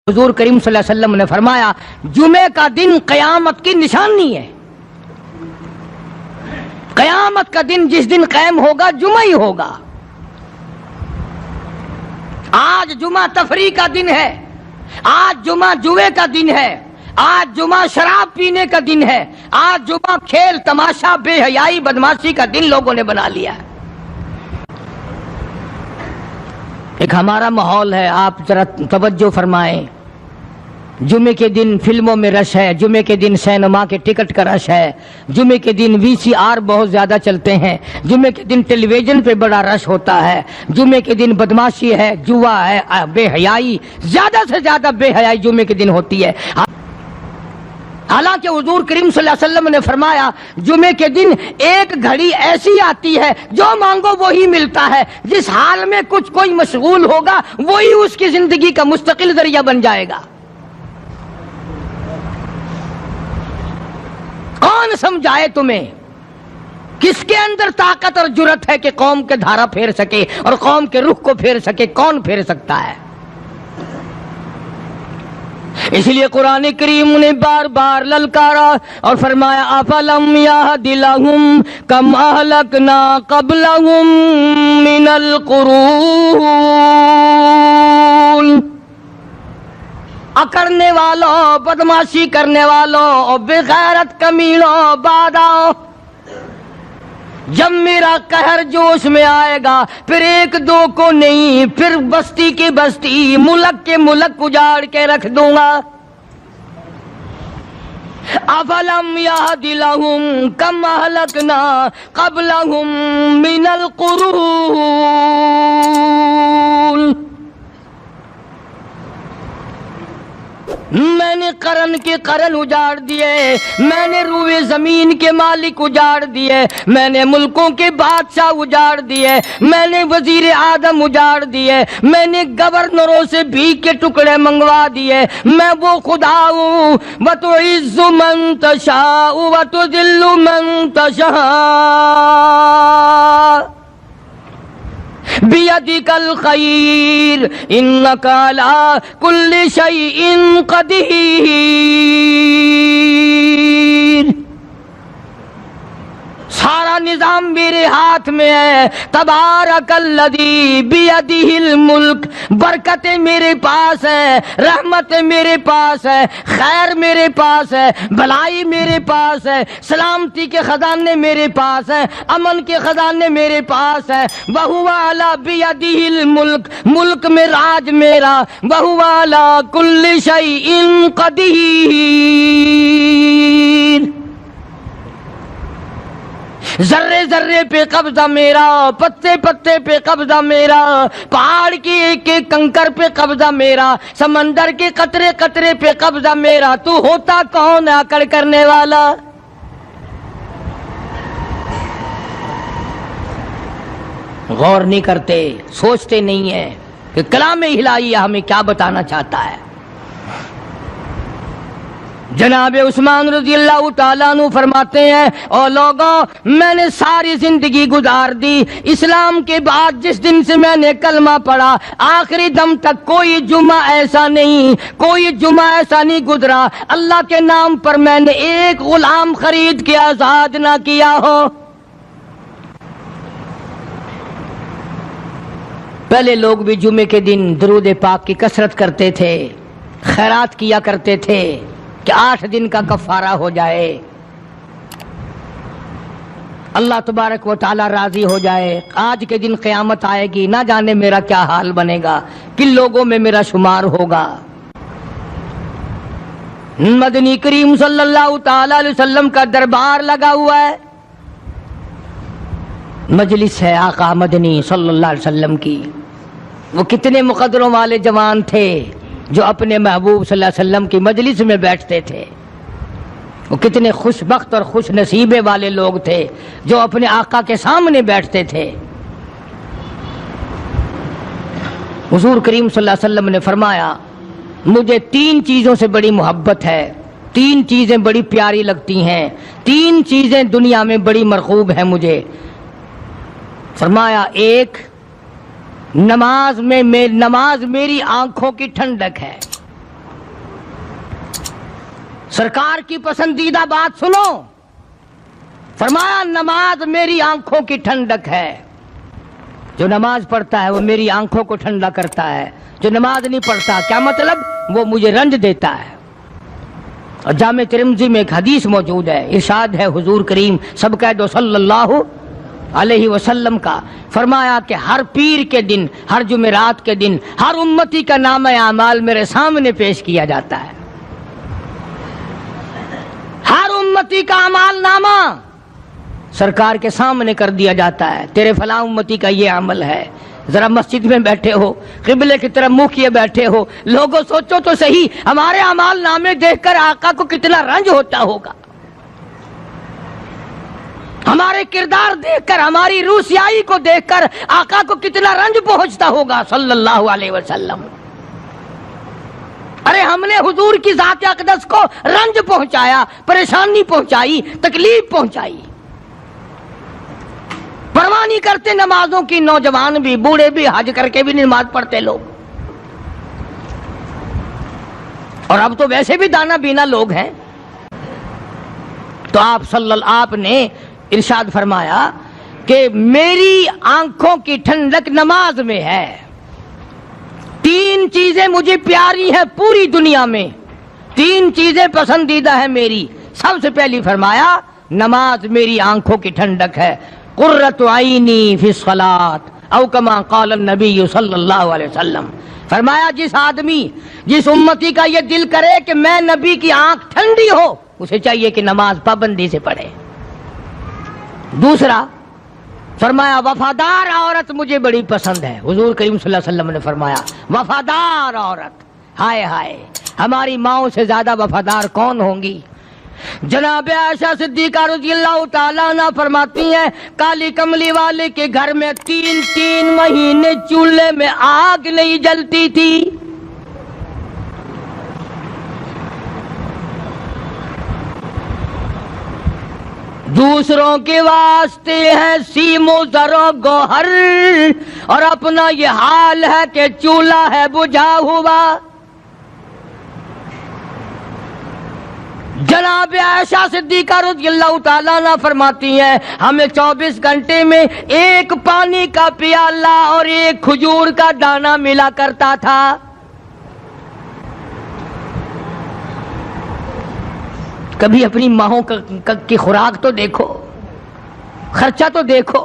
حضور کریم صلی اللہ علیہ وسلم نے فرمایا جمعے کا دن قیامت کی نشانی ہے. قیامت کا دن جس دن قائم ہوگا جمعہ ہی ہوگا. آج جمعہ تفریح کا دن ہے، آج جمعہ جوے کا دن ہے، آج جمعہ شراب پینے کا دن ہے، آج جمعہ کھیل تماشا بے حیائی بدماشی کا دن لوگوں نے بنا لیا ہے. ایک ہمارا ماحول ہے، آپ ذرا توجہ فرمائیں. جمعے کے دن فلموں میں رش ہے، جمعے کے دن سینما کے ٹکٹ کا رش ہے، جمعے کے دن VCR بہت زیادہ چلتے ہیں، جمعے کے دن ٹیلی ویژن پہ بڑا رش ہوتا ہے، جمعے کے دن بدماشی ہے، جوا ہے، بے حیائی، زیادہ سے زیادہ بے حیائی جمعے کے دن ہوتی ہے. حالانکہ حضور کریم صلی اللہ علیہ وسلم نے فرمایا جمعے کے دن ایک گھڑی ایسی آتی ہے جو مانگو وہی ملتا ہے. جس حال میں کوئی مشغول ہوگا وہی اس کی زندگی کا مستقل ذریعہ بن جائے گا. کون سمجھائے تمہیں؟ کس کے اندر طاقت اور جرأت ہے کہ قوم کے دھارا پھیر سکے اور قوم کے رخ کو پھیر سکے؟ کون پھیر سکتا ہے؟ اس لیے قرآن کریم نے بار بار للکارا اور فرمایا افلم یہد لہم کم اہلکنا قبلہم من القرون. اکڑنے والوں، بدماشی کرنے والوں، بے غیرت کمینوں، باداؤ، جب میرا قہر جوش میں آئے گا پھر ایک دو کو نہیں، پھر بستی کی بستی، ملک کے ملک اجاڑ کے رکھ دوں گا. افلم یہد لہم کم اہلکنا قبلہم من القرون. میں نے قرن کے قرن اجاڑ دیے، میں نے روئے زمین کے مالک اجاڑ دیے، میں نے ملکوں کے بادشاہ اجاڑ دیے، میں نے وزیر اعظم اجاڑ دیے، میں نے گورنروں سے بھیک کے ٹکڑے منگوا دیے. میں وہ خدا ہوں وَتُعِزُّ مَن تَشَاءُ وَتُذِلُّ مَن تَشَاءُ بِيَدِكَ الْخَيْرُ إِنَّكَ عَلَى كُلِّ شَيْءٍ قَدِيرٌ. سارا نظام میرے ہاتھ میں ہے. تبارک الذی بیدہ الملک. برکتیں میرے پاس ہیں، رحمتیں میرے پاس ہے، خیر میرے پاس ہے، بھلائی میرے پاس ہے، سلامتی کے خزانے میرے پاس ہیں، امن کے خزانے میرے پاس ہے. وہو علی بیدہ الملک. ملک میں راج میرا. وہو علی کل شیء قدیر. ذرے ذرے پہ قبضہ میرا، پتے پتے پہ قبضہ میرا، پہاڑ کی ایک ایک کنکر پہ قبضہ میرا، سمندر کے قطرے قطرے پہ قبضہ میرا. تو ہوتا کون ہے اکڑ کرنے والا؟ غور نہیں کرتے، سوچتے نہیں ہیں کہ کلام الہی ہمیں کیا بتانا چاہتا ہے. جناب عثمان رضی اللہ تعالیٰ عنہ فرماتے ہیں او لوگوں، میں نے ساری زندگی گزار دی اسلام کے بعد جس دن سے میں نے کلمہ پڑھا آخری دم تک کوئی جمعہ ایسا نہیں، کوئی جمعہ ایسا نہیں گزرا اللہ کے نام پر میں نے ایک غلام خرید کے آزاد نہ کیا ہو. پہلے لوگ بھی جمعے کے دن درود پاک کی کثرت کرتے تھے، خیرات کیا کرتے تھے کہ 8 دن کا کفارہ ہو جائے، اللہ تبارک و تعالی راضی ہو جائے. آج کے دن قیامت آئے گی، نہ جانے میرا کیا حال بنے گا، کن لوگوں میں میرا شمار ہوگا. مدنی کریم صلی اللہ تعالی علیہ وسلم کا دربار لگا ہوا ہے، مجلس ہے آقا مدنی صلی اللہ علیہ وسلم کی. وہ کتنے مقدروں والے جوان تھے جو اپنے محبوب صلی اللہ علیہ وسلم کی مجلس میں بیٹھتے تھے. وہ کتنے خوش بخت اور خوش نصیبے والے لوگ تھے جو اپنے آقا کے سامنے بیٹھتے تھے. حضور کریم صلی اللہ علیہ وسلم نے فرمایا مجھے 3 چیزوں سے بڑی محبت ہے، 3 چیزیں بڑی پیاری لگتی ہیں، 3 چیزیں دنیا میں بڑی مرغوب ہیں مجھے. فرمایا 1 نماز میری آنکھوں کی ٹھنڈک ہے. سرکار کی پسندیدہ بات سنو، فرمایا نماز میری آنکھوں کی ٹھنڈک ہے. جو نماز پڑھتا ہے وہ میری آنکھوں کو ٹھنڈا کرتا ہے، جو نماز نہیں پڑھتا کیا مطلب؟ وہ مجھے رنج دیتا ہے. اور جامع ترمذی میں ایک حدیث موجود ہے، ارشاد ہے حضور کریم سب کہہ دو صلی اللہ علیہ وسلم کا، فرمایا کہ ہر پیر کے دن، ہر جمعرات کے دن ہر امتی کا نامہ اعمال میرے سامنے پیش کیا جاتا ہے. ہر امتی کا اعمال نامہ سرکار کے سامنے کر دیا جاتا ہے. تیرے فلاں امتی کا یہ عمل ہے. ذرا مسجد میں بیٹھے ہو، قبلے کی طرف منہ کیے بیٹھے ہو، لوگوں سوچو تو صحیح ہمارے اعمال نامے دیکھ کر آقا کو کتنا رنج ہوتا ہوگا. ہمارے کردار دیکھ کر، ہماری روح سیاہی کو دیکھ کر آقا کو کتنا رنج پہنچتا ہوگا صلی اللہ علیہ وسلم. ارے ہم نے حضور کی ذات اقدس کو رنج پہنچایا، پریشانی پہنچائی، تکلیف پہنچائی. پرواہ نہیں کرتے نمازوں کی، نوجوان بھی، بوڑھے بھی، حج کر کے بھی نماز پڑھتے لوگ. اور اب تو ویسے بھی دانا بینا لوگ ہیں. تو آپ نے ارشاد فرمایا کہ میری آنکھوں کی ٹھنڈک نماز میں ہے. 3 چیزیں مجھے پیاری ہیں پوری دنیا میں، 3 چیزیں پسندیدہ ہیں میری. سب سے پہلی فرمایا نماز میری آنکھوں کی ٹھنڈک ہے. قرۃ عینی فی الصلاۃ او کما قال النبی صلی اللہ علیہ وسلم. فرمایا جس امتی کا یہ دل کرے کہ میں نبی کی آنکھ ٹھنڈی ہو، اسے چاہیے کہ نماز پابندی سے پڑھے. دوسرا فرمایا وفادار عورت مجھے بڑی پسند ہے. حضور کریم صلی اللہ علیہ وسلم نے فرمایا وفادار عورت، ہائے ہائے ہماری ماؤں سے زیادہ وفادار کون ہوں گی. جناب عائشہ صدیقہ رضی اللہ تعالیٰ عنہ فرماتی ہیں کالی کملی والے کے گھر میں 3 مہینے چولہے میں آگ نہیں جلتی تھی. دوسروں کے واسطے ہے سیم و زر و گوہر، اور اپنا یہ حال ہے کہ چولہا ہے بجھا ہوا. جناب عائشہ صدیقہ رضی اللہ تعالیٰ عنہ فرماتی ہیں ہمیں 24 گھنٹے میں 1 پانی کا پیالہ اور 1 کھجور کا دانہ ملا کرتا تھا. کبھی اپنی ماہوں کی خوراک تو دیکھو، خرچہ تو دیکھو.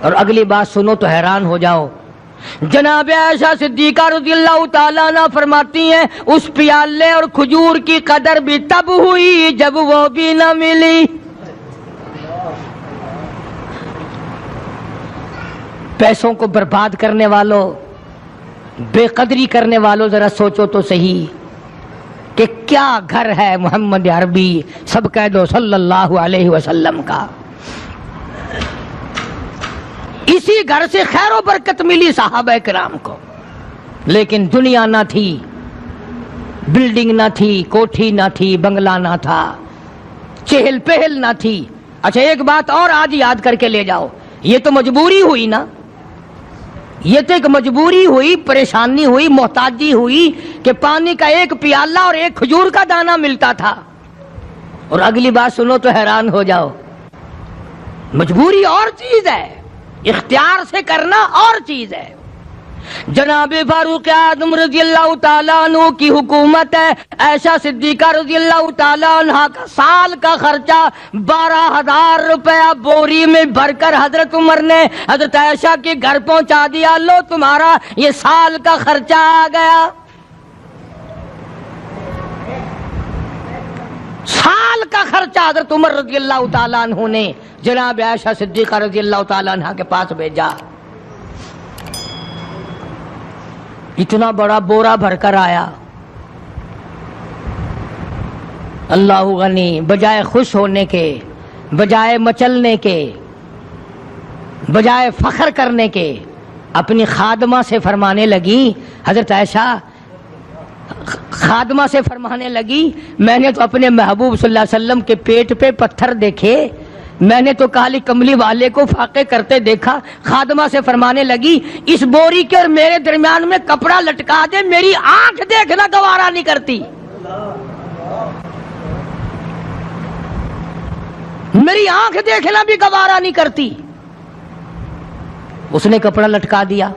اور اگلی بات سنو تو حیران ہو جاؤ. جناب عائشہ صدیقہ رضی اللہ تعالیٰ عنہ فرماتی ہیں اس پیالے اور کھجور کی قدر بھی تب ہوئی جب وہ بھی نہ ملی. پیسوں کو برباد کرنے والوں، بے قدری کرنے والوں، ذرا سوچو تو صحیح کہ کیا گھر ہے محمد عربی سب کہہ دو صلی اللہ علیہ وسلم کا. اسی گھر سے خیر و برکت ملی صحابہ کرام کو. لیکن دنیا نہ تھی، بلڈنگ نہ تھی، کوٹھی نہ تھی، بنگلہ نہ تھا، چہل پہل نہ تھی. اچھا ایک بات اور آج یاد کر کے لے جاؤ، یہ تو مجبوری ہوئی نا، یہ تو ایک مجبوری ہوئی، پریشانی ہوئی، محتاجی ہوئی کہ پانی کا 1 پیالہ اور 1 کھجور کا دانہ ملتا تھا. اور اگلی بات سنو تو حیران ہو جاؤ. مجبوری اور چیز ہے، اختیار سے کرنا اور چیز ہے. جناب فاروق اعظم رضی اللہ تعالیٰ عنہ کی حکومت ہے. عائشہ صدیقہ رضی اللہ تعالیٰ عنہ کا سال کا خرچہ 12,000 روپیہ بوری میں بھر کر حضرت عمر نے حضرت عائشہ کے گھر پہنچا دیا. لو تمہارا یہ سال کا خرچہ آ گیا. سال کا خرچہ حضرت عمر رضی اللہ تعالیٰ عنہ نے جناب عائشہ صدیقہ رضی اللہ تعالیٰ عنہ کے پاس بھیجا. اتنا بڑا بورا بھر کر آیا. اللہ غنی، بجائے خوش ہونے کے، بجائے مچلنے کے، بجائے فخر کرنے کے، اپنی خادمہ سے فرمانے لگی، حضرت عائشہ خادمہ سے فرمانے لگی میں نے تو اپنے محبوب صلی اللہ علیہ وسلم کے پیٹ پہ پتھر دیکھے میں نے تو کالی کملی والے کو فاقے کرتے دیکھا. خادمہ سے فرمانے لگی اس بوری کے اور میرے درمیان میں کپڑا لٹکا دے, میری آنکھ دیکھنا گوارا نہیں کرتی, میری آنکھ دیکھنا بھی گوارا نہیں کرتی. اس نے کپڑا لٹکا دیا.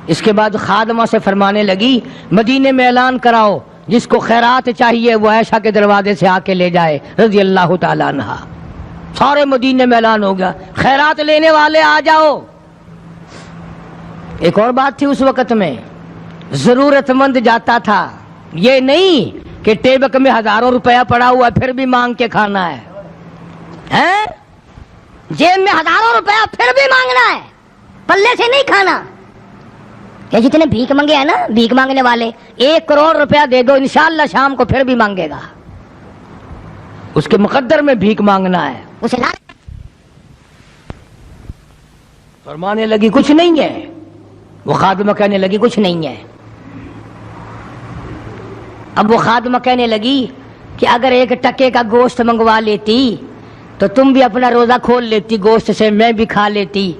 اس کے بعد خادمہ سے فرمانے لگی مدینے میں اعلان کراؤ جس کو خیرات چاہیے وہ عائشہ کے دروازے سے آ کے لے جائے رضی اللہ تعالیٰ عنہا. سارے مدینے میں اعلان ہو گیا خیرات لینے والے آ جاؤ. ایک اور بات تھی اس وقت میں, ضرورت مند جاتا تھا, یہ نہیں کہ ٹیبک میں ہزاروں روپیہ پڑا ہوا پھر بھی مانگ کے کھانا ہے, جیب میں ہزاروں روپیہ پھر بھی مانگنا ہے, پلے سے نہیں کھانا. کہ جتنے بھیک مانگے ہیں نا, بھیک مانگنے والے, 1 کروڑ روپیہ دے دو انشاءاللہ شام کو پھر بھی مانگے گا. اس کے مقدر میں بھیک مانگنا ہے. اسے فرمانے لگی کچھ نہیں ہے. وہ خادمہ کہنے لگی کچھ نہیں ہے. اب وہ خادمہ کہنے لگی کہ اگر 1 ٹکے کا گوشت منگوا لیتی تو تم بھی اپنا روزہ کھول لیتی گوشت سے, میں بھی کھا لیتی.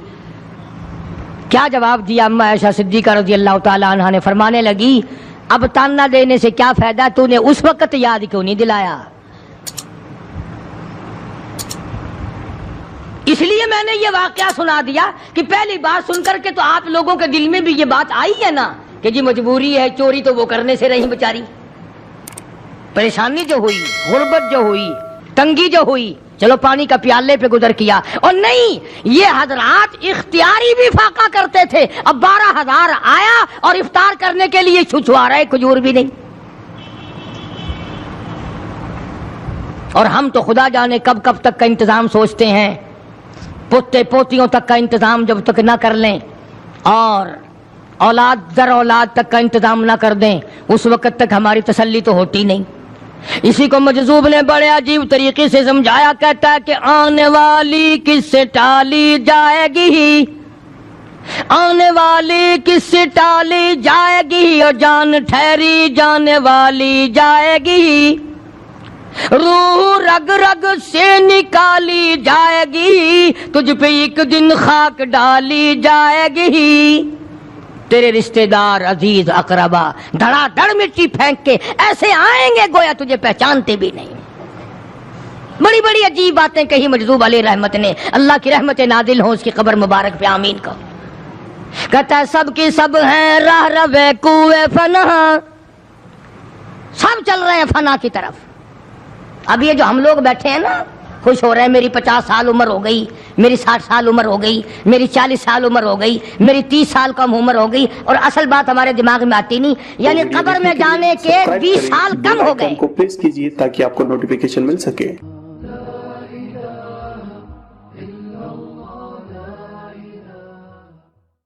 کیا جواب دیا اما عائشہ صدیقہ رضی اللہ تعالیٰ عنہا نے؟ فرمانے لگی اب تانا دینے سے کیا فائدہ, تو نے اس وقت یاد کیوں نہیں دلایا؟ اس لیے میں نے یہ واقعہ سنا دیا کہ پہلی بات سن کر کے تو آپ لوگوں کے دل میں بھی یہ بات آئی ہے نا کہ جی مجبوری ہے, چوری تو وہ کرنے سے رہی بیچاری, پریشانی جو ہوئی, غربت جو ہوئی, تنگی جو ہوئی, چلو پانی کا پیالے پہ گزر کیا. اور نہیں, یہ حضرات اختیاری بھی فاقہ کرتے تھے. اب 12,000 آیا اور افطار کرنے کے لیے چھچوا رہے, کھجور بھی نہیں. اور ہم تو خدا جانے کب کب تک کا انتظام سوچتے ہیں, پوتے پوتیوں تک کا انتظام جب تک نہ کر لیں اور اولاد در اولاد تک کا انتظام نہ کر دیں اس وقت تک ہماری تسلی تو ہوتی نہیں. اسی کو مجذوب نے بڑے عجیب طریقے سے سمجھایا, کہتا ہے کہ آنے والی کس سے ٹالی جائے گی, آنے والی کس سے ٹالی جائے گی, اور جان ٹھہری جانے والی جائے گی, روح رگ رگ سے نکالی جائے گی, تجھ پہ ایک دن خاک ڈالی جائے گی. تیرے رشتہ دار عزیز اقربا دھڑا دھڑ مٹی پھینک کے ایسے آئیں گے گویا تجھے پہچانتے بھی نہیں. بڑی بڑی عجیب باتیں کہی مجذوب علیہ رحمت نے. اللہ کی رحمت نازل ہو اس کی قبر مبارک پہ, آمین کہو. کہتا ہے سب کی سب ہیں راہ روے کوئے فنا, سب چل رہے ہیں فنا کی طرف. اب یہ جو ہم لوگ بیٹھے ہیں نا خوش ہو رہے ہیں, میری 50 سال عمر ہو گئی, میری 60 سال عمر ہو گئی, میری 40 سال عمر ہو گئی, میری 30 سال کم عمر ہو گئی, اور اصل بات ہمارے دماغ میں آتی نہیں, یعنی قبر میں جانے کے 20 سال کم ہو گئے. کو پریس کیجئے تاکہ آپ کو نوٹیفیکیشن مل سکے.